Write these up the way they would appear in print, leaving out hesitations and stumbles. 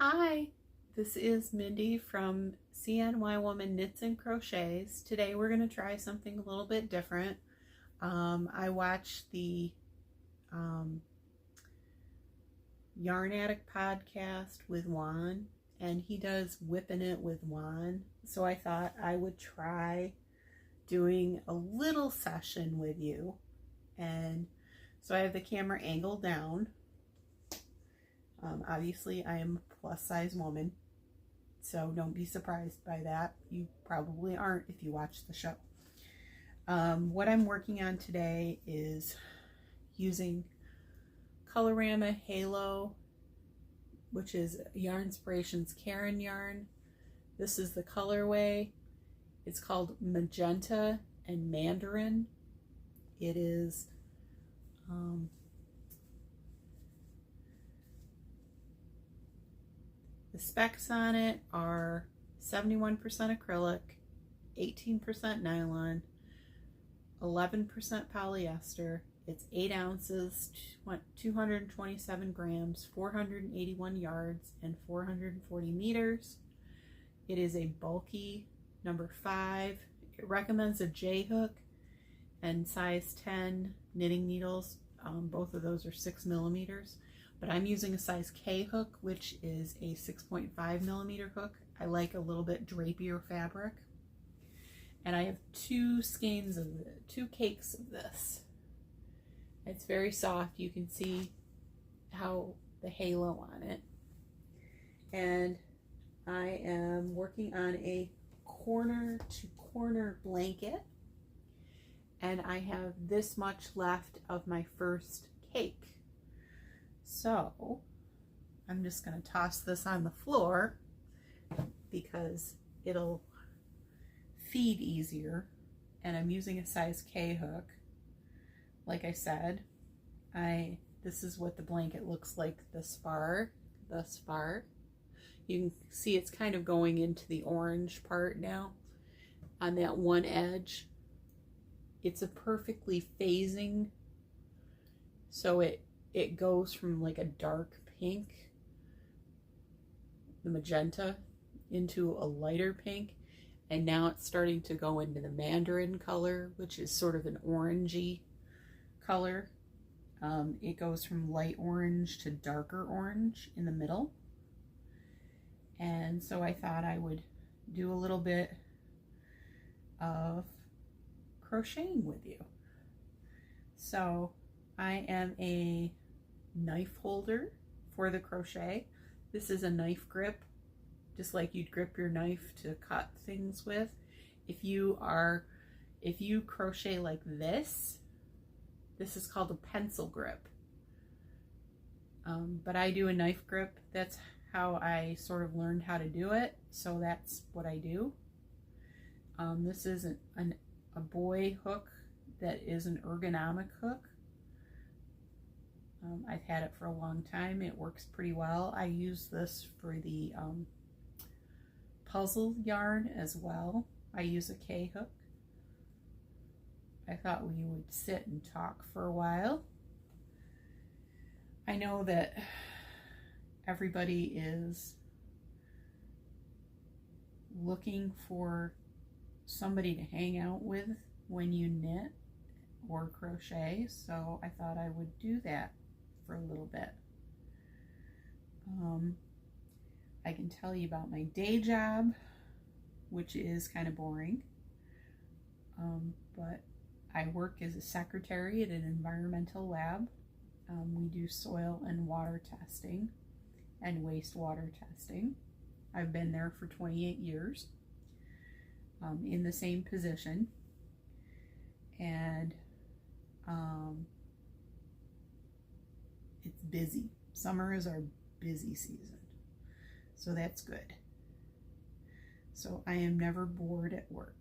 Hi, this is Mindy from CNY Woman Knits and Crochets. Today we're going to try something a little bit different. I watched the Yarn Addict podcast with Juan, and he does whipping it with Juan. So I thought I would try doing a little session with you. And so I have the camera angled down. Obviously, I am a plus size woman, so don't be surprised by that. You probably aren't if you watch the show. What I'm working on today is using Colorama Halo, which is Yarnspiration's Caron yarn. This is the colorway. It's called Magenta and Mandarin. It is the specs on it are 71% acrylic, 18% nylon, 11% polyester. It's 8 ounces, 227 grams, 481 yards, and 440 meters. It is a bulky number 5. It recommends a J hook and size 10 knitting needles. Both of those are 6 millimeters. But I'm using a size K hook, which is a 6.5 millimeter hook. I like a little bit drapier fabric. And I have 2 skeins of it, 2 cakes of this. It's very soft. You can see how the halo on it. And I am working on a corner to corner blanket. And I have this much left of my first cake. So I'm just going to toss this on the floor because it'll feed easier. And I'm using a size K hook. Like I said, this is what the blanket looks like thus far. You can see it's kind of going into the orange part now on that one edge. It's a perfectly phasing, so it goes from like a dark pink, the magenta, into a lighter pink, and now it's starting to go into the mandarin color, which is sort of an orangey color. It goes from light orange to darker orange in the middle. And so I thought I would do a little bit of crocheting with you. So I am a knife holder for the crochet. This is a knife grip, just like you'd grip your knife to cut things with. If you crochet like this is called a pencil grip. But I do a knife grip. That's how I sort of learned how to do it, so that's what I do. This is a boy hook that is an ergonomic hook. I've had it for a long time. It works pretty well. I use this for the puzzle yarn as well. I use a K hook. I thought we would sit and talk for a while. I know that everybody is looking for somebody to hang out with when you knit or crochet, so I thought I would do that for a little bit. I can tell you about my day job, which is kind of boring, but I work as a secretary at an environmental lab. We do soil and water testing and wastewater testing. I've been there for 28 years in the same position, and it's busy. Summer is our busy season, so that's good. So I am never bored at work.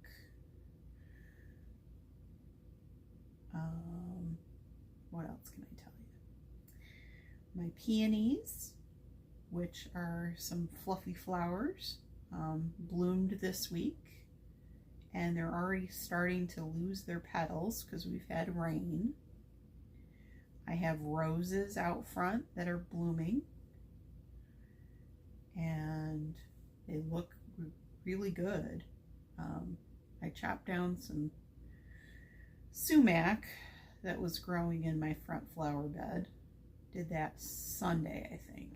What else can I tell you? My peonies, which are some fluffy flowers, bloomed this week, and they're already starting to lose their petals because we've had rain. I have roses out front that are blooming, and they look really good. I chopped down some sumac that was growing in my front flower bed. Did that Sunday, I think,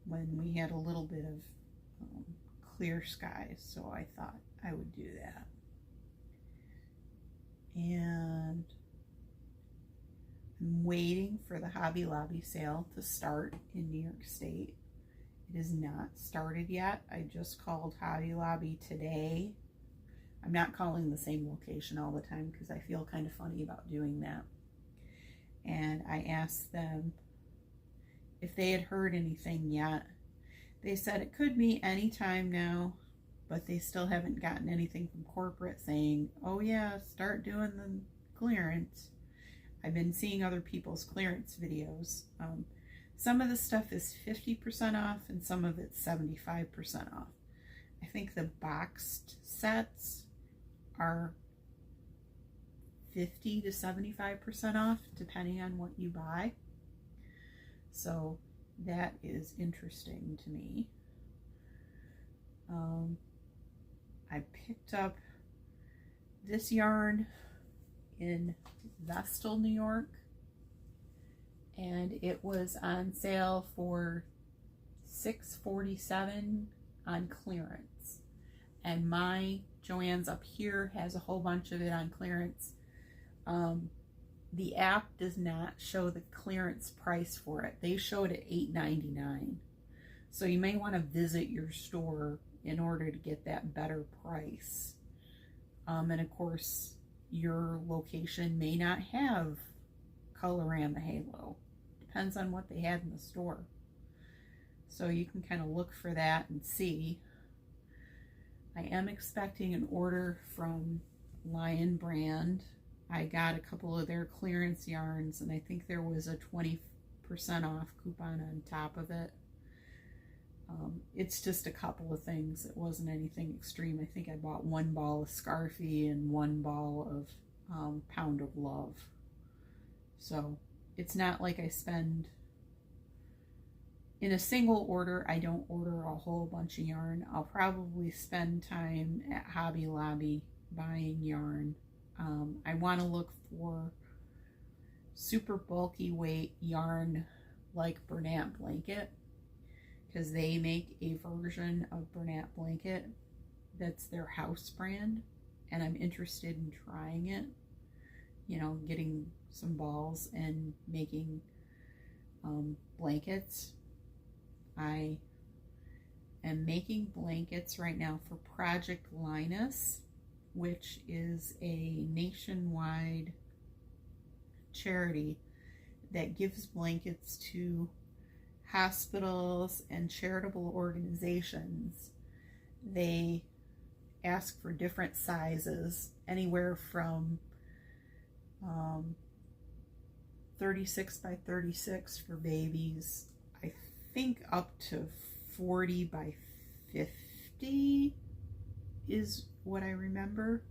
when we had a little bit of clear skies, so I thought I would do that. And I'm waiting for the Hobby Lobby sale to start in New York State. It is not started yet. I just called Hobby Lobby today. I'm not calling the same location all the time because I feel kind of funny about doing that. And I asked them if they had heard anything yet. They said it could be any time now, but they still haven't gotten anything from corporate saying, oh yeah, start doing the clearance. I've been seeing other people's clearance videos. Some of the stuff is 50% off and some of it's 75% off. I think the boxed sets are 50 to 75% off depending on what you buy. So that is interesting to me. I picked up this yarn in Vestal, New York, and it was on sale for $6.47 on clearance. And my Joann's up here has a whole bunch of it on clearance. The app does not show the clearance price for it. They show it at $8.99. So you may want to visit your store in order to get that better price. And of course, your location may not have Colorama Halo. Depends on what they had in the store. So you can kind of look for that and see. I am expecting an order from Lion Brand. I got a couple of their clearance yarns, and I think there was a 20% off coupon on top of it. It's just a couple of things. It wasn't anything extreme. I think I bought one ball of Scarfie and one ball of Pound of Love. So it's not like I spend, in a single order, I don't order a whole bunch of yarn. I'll probably spend time at Hobby Lobby buying yarn. I want to look for super bulky weight yarn like Bernat Blanket, because they make a version of Bernat Blanket that's their house brand, and I'm interested in trying it, you know, getting some balls and making blankets. I am making blankets right now for Project Linus, which is a nationwide charity that gives blankets to hospitals and charitable organizations. They ask for different sizes, anywhere from 36 by 36 for babies, I think up to 40 by 50 is what I remember,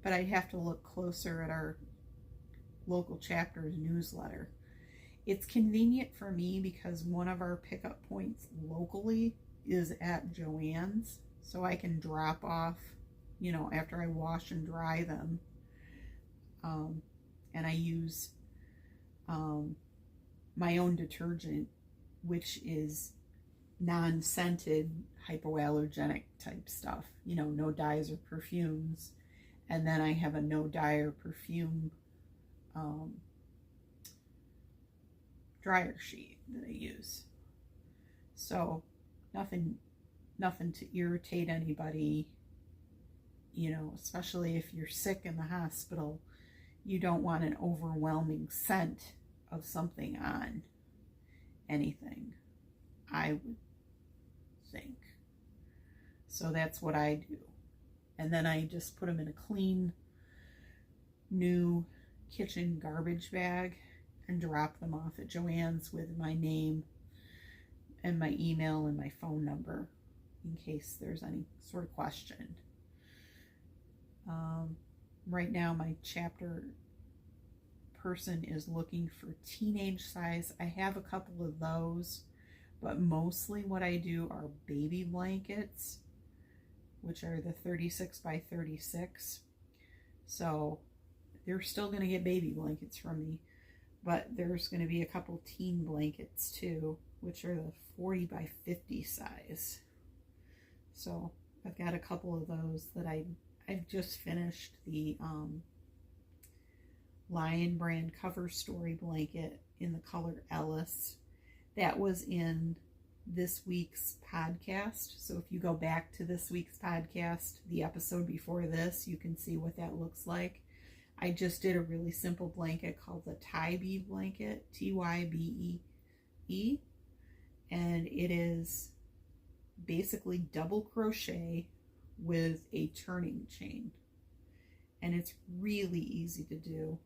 but I'd have to look closer at our local chapter's newsletter. It's convenient for me because one of our pickup points locally is at Joann's, so I can drop off, you know, after I wash and dry them. And I use my own detergent, which is non-scented, hypoallergenic type stuff, you know, no dyes or perfumes. And then I have a no dye or perfume dryer sheet that I use. So nothing to irritate anybody, you know, especially if you're sick in the hospital. You don't want an overwhelming scent of something on anything, I would think. So that's what I do. And then I just put them in a clean, new kitchen garbage bag and drop them off at Joann's with my name and my email and my phone number in case there's any sort of question. Right now my chapter person is looking for teenage size. I have a couple of those, but mostly what I do are baby blankets, which are the 36 by 36. So they're still going to get baby blankets from me, but there's going to be a couple teen blankets too, which are the 40 by 50 size. So I've got a couple of those that I've just finished the Lion brand cover story blanket in the color Ellis. That was in this week's podcast. So if you go back to this week's podcast, the episode before this, you can see what that looks like. I just did a really simple blanket called the Tie Bead blanket, Tybee, and it is basically double crochet with a turning chain, and it's really easy to do.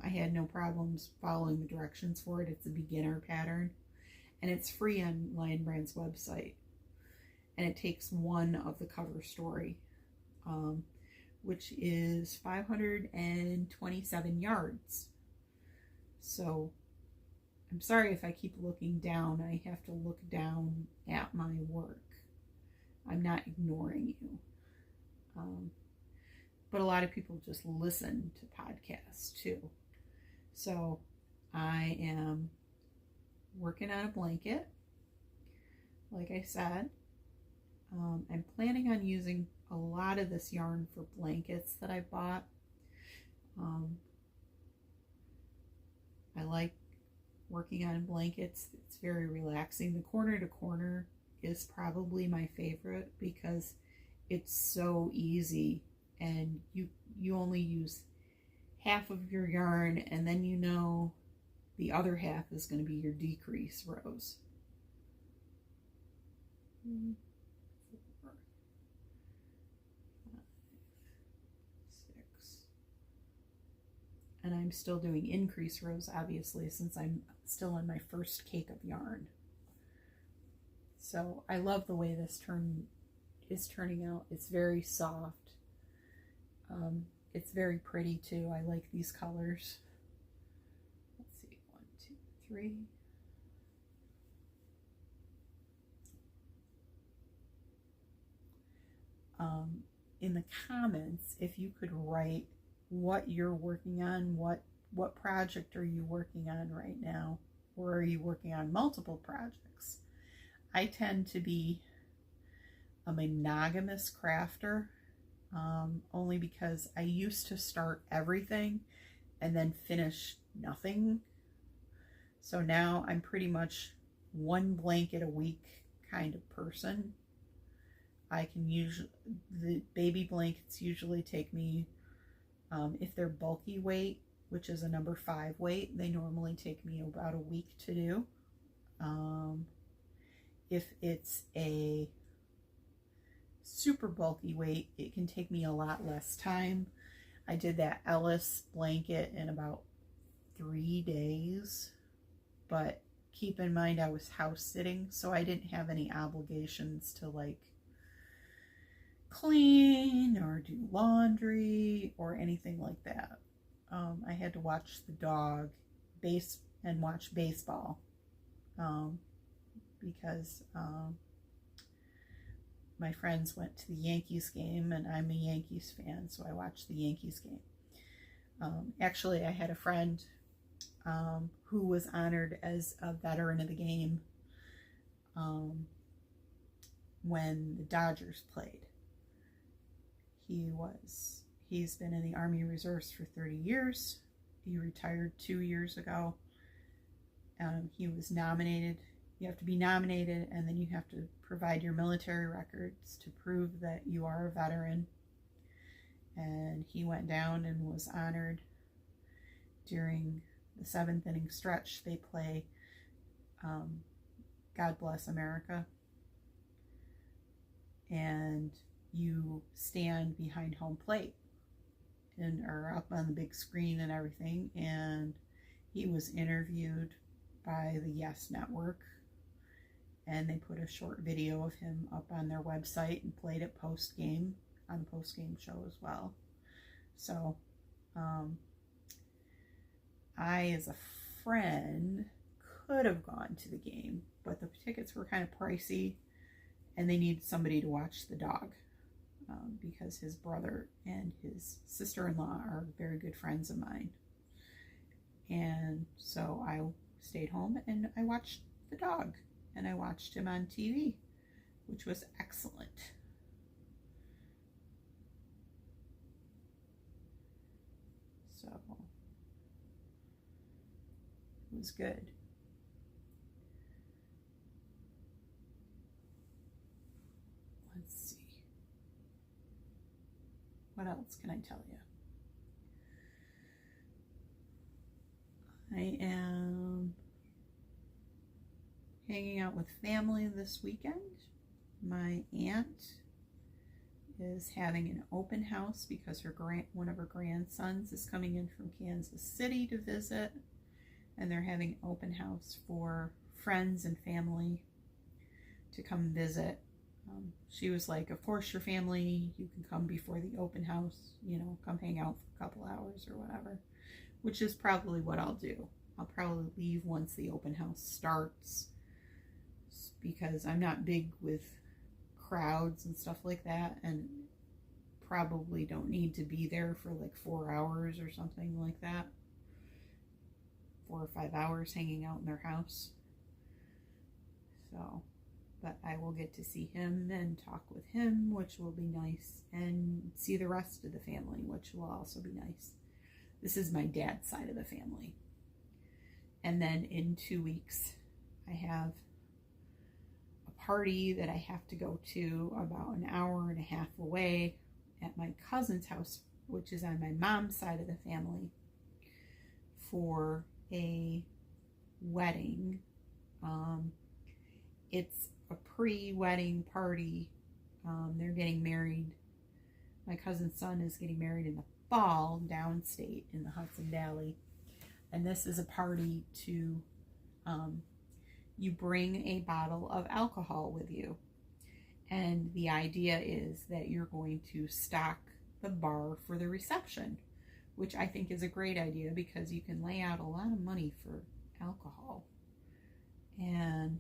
I had no problems following the directions for it. It's a beginner pattern, and it's free on Lion Brand's website, and it takes one of the cover story, which is 527 yards. So I'm sorry if I keep looking down. I have to look down at my work. I'm not ignoring you. But a lot of people just listen to podcasts too. So I am working on a blanket. Like I said, I'm planning on using a lot of this yarn for blankets that I bought. I like working on blankets. It's very relaxing. The corner to corner is probably my favorite because it's so easy, and you only use half of your yarn, and then you know the other half is going to be your decrease rows. 4, 5, 6, and I'm still doing increase rows, obviously, since I'm still in my first cake of yarn. So I love the way this is turning out. It's very soft. It's very pretty too. I like these colors. Let's see, 1, 2, 3. In the comments, if you could write what you're working on, what project are you working on right now, or are you working on multiple projects? I tend to be a monogamous crafter, only because I used to start everything and then finish nothing. So now I'm pretty much one blanket a week kind of person. I can usually, the baby blankets usually take me, if they're bulky weight, which is a number 5 weight, they normally take me about a week to do. If it's a super bulky weight, it can take me a lot less time. I did that Ellis blanket in about 3 days, but keep in mind I was house sitting, so I didn't have any obligations to like clean or do laundry or anything like that. I had to watch the dog and watch baseball because my friends went to the Yankees game, and I'm a Yankees fan, so I watched the Yankees game. Actually, I had a friend who was honored as a veteran of the game when the Dodgers played. He's been in the Army Reserves for 30 years. He retired 2 years ago. He was nominated. You have to be nominated, and then you have to provide your military records to prove that you are a veteran. And he went down and was honored during the 7th inning stretch. They play God Bless America. And you stand behind home plate and are up on the big screen and everything. And he was interviewed by the Yes Network, and they put a short video of him up on their website and played it post-game on the post-game show as well. So I, as a friend, could have gone to the game, but the tickets were kind of pricey, and they needed somebody to watch the dog because his brother and his sister-in-law are very good friends of mine. And so I stayed home and I watched the dog, and I watched him on TV, which was excellent. So it was good. Let's see. What else can I tell you? I am hanging out with family this weekend. My aunt is having an open house because one of her grandsons is coming in from Kansas City to visit, and they're having an open house for friends and family to come visit. She was like, of course your family, you can come before the open house, you know, come hang out for a couple hours or whatever, which is probably what I'll do. I'll probably leave once the open house starts because I'm not big with crowds and stuff like that, and probably don't need to be there for like 4 hours or something like that. 4 or 5 hours hanging out in their house. So, but I will get to see him and talk with him, which will be nice, and see the rest of the family, which will also be nice. This is my dad's side of the family. And then in 2 weeks, I have a party that I have to go to about an hour and a half away at my cousin's house, which is on my mom's side of the family, for a wedding. It's a pre-wedding party. They're getting married. My cousin's son is getting married in the fall downstate in the Hudson Valley. And this is a party to, you bring a bottle of alcohol with you. And the idea is that you're going to stock the bar for the reception, which I think is a great idea because you can lay out a lot of money for alcohol. And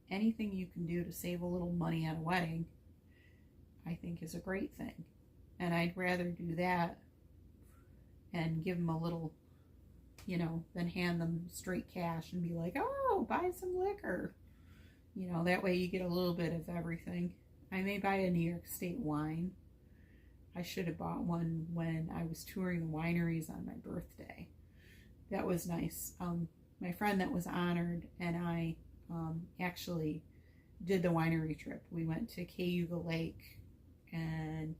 anything you can do to save a little money at a wedding, I think is a great thing. And I'd rather do that and give them a little, you know, than hand them straight cash and be like, oh, buy some liquor. You know, that way you get a little bit of everything. I may buy a New York State wine. I should have bought one when I was touring the wineries on my birthday. That was nice. My friend that was honored and I actually did the winery trip. We went to Cayuga Lake, and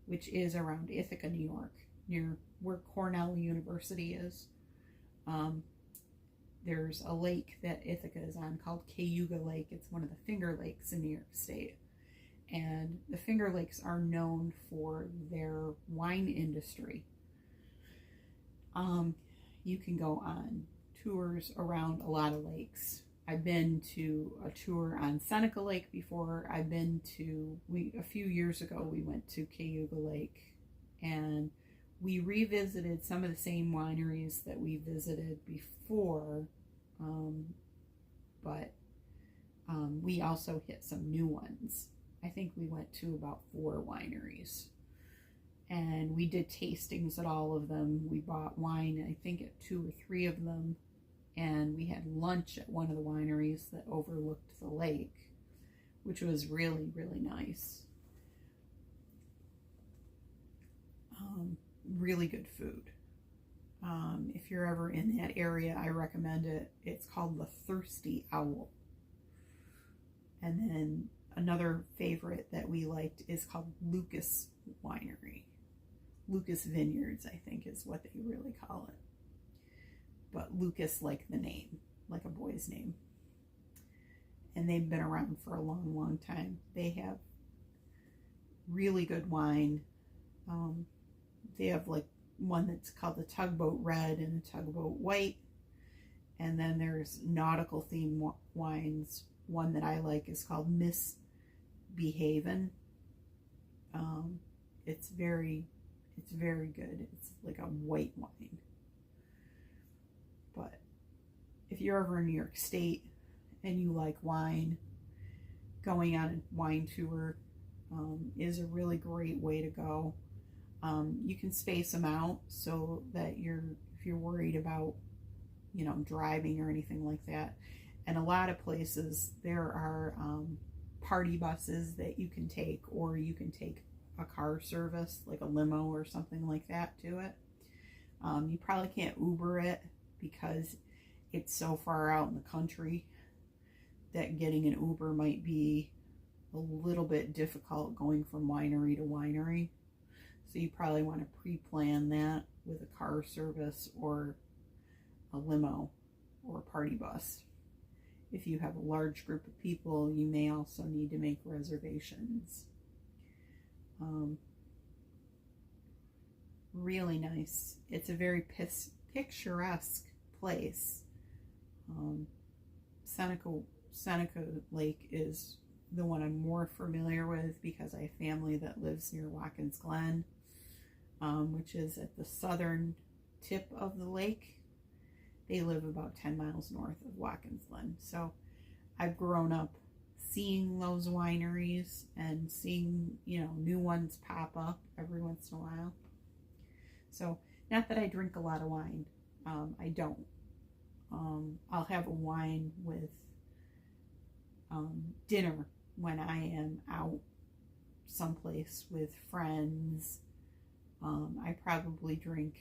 which is around Ithaca, New York, near where Cornell University is. There's a lake that Ithaca is on called Cayuga Lake. It's one of the Finger Lakes in New York State. And the Finger Lakes are known for their wine industry. You can go on tours around a lot of lakes. I've been to a tour on Seneca Lake before. I've been to, a few years ago, we went to Cayuga Lake, and we revisited some of the same wineries that we visited before, but we also hit some new ones. I think we went to about 4 wineries, and we did tastings at all of them. We bought wine, I think, at 2 or 3 of them, and we had lunch at one of the wineries that overlooked the lake, which was really, really nice. Really good food. If you're ever in that area, I recommend it. It's called the Thirsty Owl. And then another favorite that we liked is called Lucas Winery. Lucas Vineyards, I think, is what they really call it. But Lucas like the name, like a boy's name. And they've been around for a long, long time. They have really good wine. They have like one that's called the Tugboat Red and a Tugboat White. And then there's nautical themed wines. One that I like is called Misbehaven. It's very good. It's like a white wine. But if you're ever in New York State and you like wine, going on a wine tour is a really great way to go. You can space them out so that if you're worried about, driving or anything like that. And a lot of places there are party buses that you can take, or you can take a car service like a limo or something like that to it. You probably can't Uber it because it's so far out in the country that getting an Uber might be a little bit difficult going from winery to winery. So you probably want to pre-plan that with a car service or a limo or a party bus. If you have a large group of people, you may also need to make reservations. Really nice. It's a very picturesque place. Seneca Lake is the one I'm more familiar with because I have family that lives near Watkins Glen, which is at the southern tip of the lake. They live about 10 miles north of Watkins Glen. So I've grown up seeing those wineries and seeing, new ones pop up every once in a while. So not that I drink a lot of wine. I don't. I'll have a wine with dinner when I am out someplace with friends. I probably drink,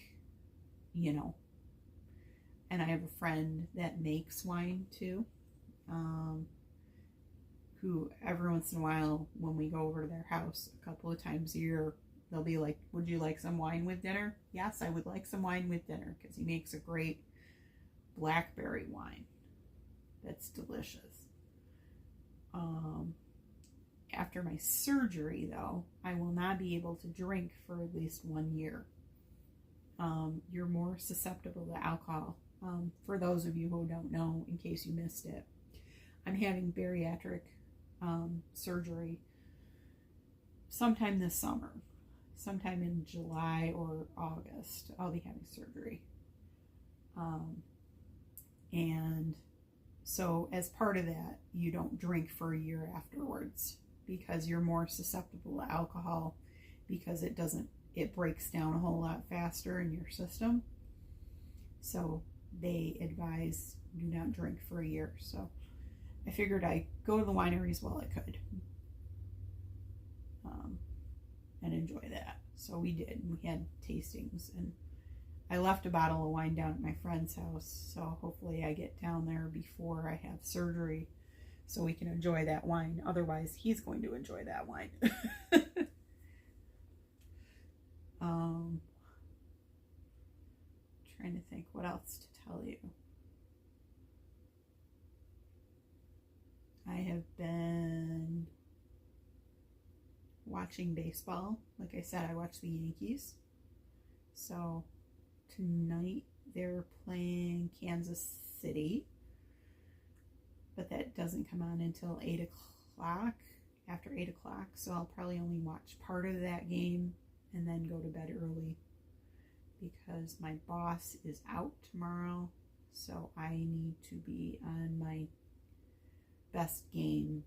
and I have a friend that makes wine too, who every once in a while when we go over to their house a couple of times a year, they'll be like, would you like some wine with dinner? Yes, I would like some wine with dinner, because he makes a great blackberry wine that's delicious. After my surgery, though, I will not be able to drink for at least 1 year. You're more susceptible to alcohol. For those of you who don't know, in case you missed it, I'm having bariatric surgery sometime this summer. Sometime in July or August, I'll be having surgery. And so as part of that, you don't drink for a year afterwards because you're more susceptible to alcohol, because it breaks down a whole lot faster in your system. So they advise do not drink for a year. So I figured I'd go to the wineries while I could and enjoy that. So we did. We had tastings, and I left a bottle of wine down at my friend's house, so hopefully I get down there before I have surgery so we can enjoy that wine. Otherwise, he's going to enjoy that wine. Trying to think what else to tell you. I have been watching baseball. Like I said, I watch the Yankees. So tonight they're playing Kansas City, but that doesn't come on until 8 o'clock, after 8 o'clock. So I'll probably only watch part of that game and then go to bed early, because my boss is out tomorrow, so I need to be on my best game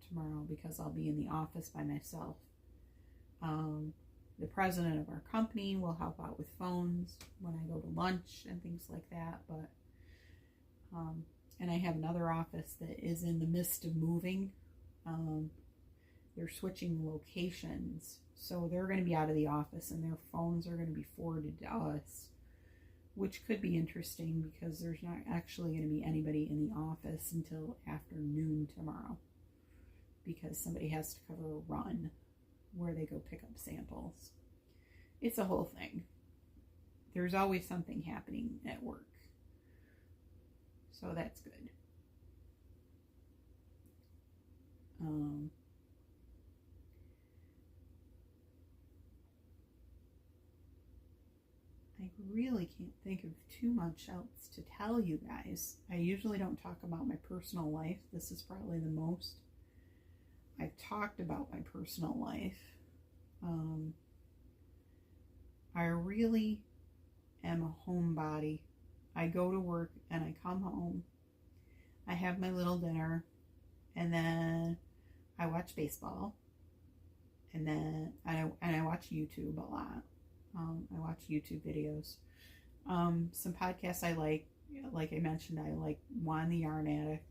tomorrow because I'll be in the office by myself. The president of our company will help out with phones when I go to lunch and things like that, but and I have another office that is in the midst of moving. They're switching locations, so they're going to be out of the office and their phones are going to be forwarded to us, which could be interesting because there's not actually going to be anybody in the office until afternoon tomorrow, because somebody has to cover a run where they go pick up samples. It's a whole thing. There's always something happening at work, so that's good. I really can't think of too much else to tell you guys. I usually don't talk about my personal life. This is probably the most I've talked about my personal life. I really am a homebody. I go to work and I come home. I have my little dinner, and then I watch baseball, and then I watch YouTube a lot. I watch YouTube videos. Some podcasts I like I mentioned, I like Juan the Yarn Addict.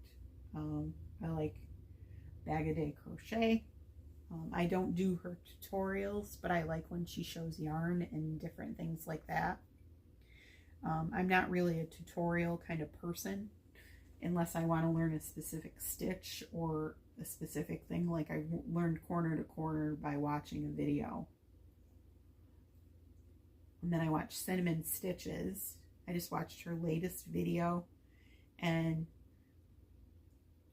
I like Bag a Day Crochet. I don't do her tutorials, but I like when she shows yarn and different things like that. I'm not really a tutorial kind of person unless I want to learn a specific stitch or a specific thing, like I learned corner to corner by watching a video. And then I watched Cinnamon Stitches. I just watched her latest video and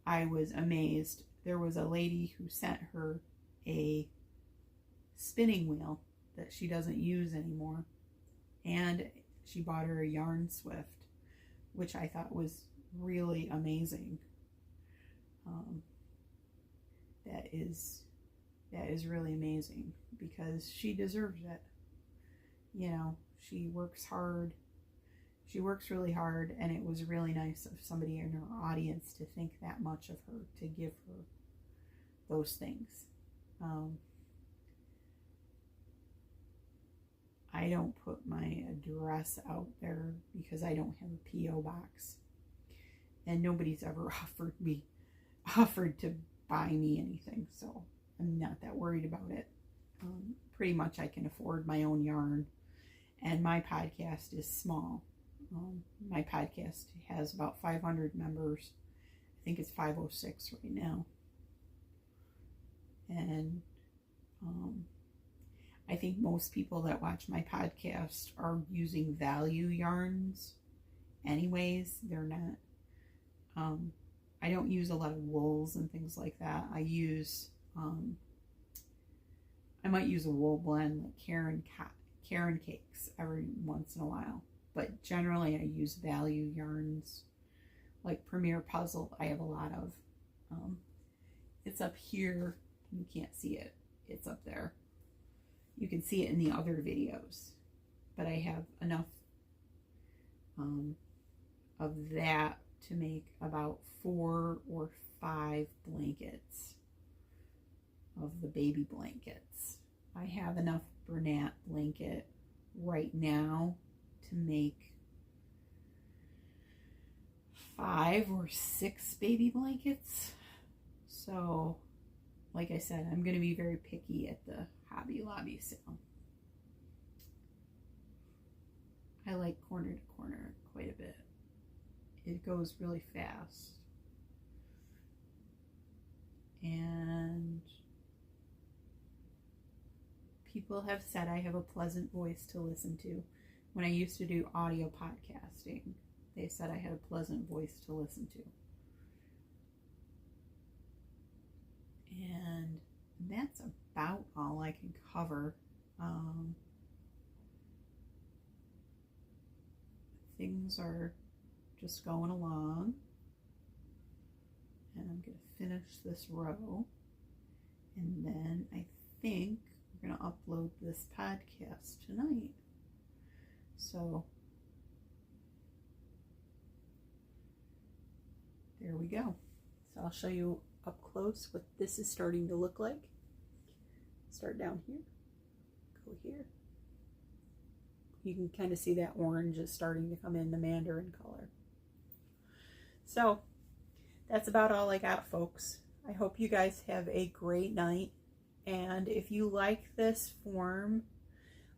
I was amazed. There was a lady who sent her a spinning wheel that she doesn't use anymore, and she bought her a yarn swift, which I thought was really amazing. That is really amazing because she deserves it. You know, she works hard. She works really hard, and it was really nice of somebody in her audience to think that much of her, to give her those things. I don't put my address out there because I don't have a P.O. box, and nobody's ever offered to buy me anything, so I'm not that worried about it. Pretty much I can afford my own yarn, and my podcast is small. My podcast has about 500 members. I think it's 506 right now. And I think most people that watch my podcast are using value yarns anyways. They're not, I don't use a lot of wools and things like that. I might use a wool blend like Caron Cakes every once in a while. But generally I use value yarns like Premier Puzzle. I have a lot of. It's up here. You can't see it. It's up there. You can see it in the other videos. But I have enough of that to make about 4 or 5 blankets of the baby blankets. I have enough Bernat blanket right now to make 5 or 6 baby blankets. So, like I said, I'm going to be very picky at the Hobby Lobby sale. I like corner to corner quite a bit. It goes really fast. And people have said I have a pleasant voice to listen to. When I used to do audio podcasting, they said I had a pleasant voice to listen to. And that's about all I can cover. Things are just going along. And I'm going to finish this row. And then I think we're going to upload this podcast tonight. So there we go. So I'll show you up close what this is starting to look like. Start down here, go here. You can kind of see that orange is starting to come in, the mandarin color. So that's about all I got, folks. I hope you guys have a great night. And if you like this form,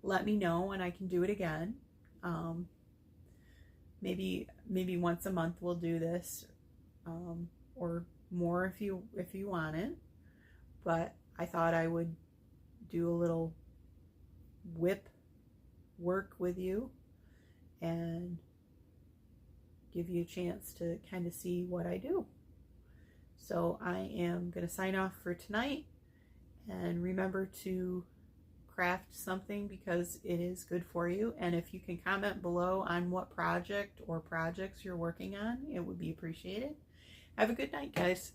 let me know and I can do it again. Maybe once a month we'll do this, or more if you want it. But I thought I would do a little WIP work with you and give you a chance to kind of see what I do. So I am going to sign off for tonight, and remember to craft something because it is good for you. And if you can comment below on what project or projects you're working on, it would be appreciated. Have a good night, guys.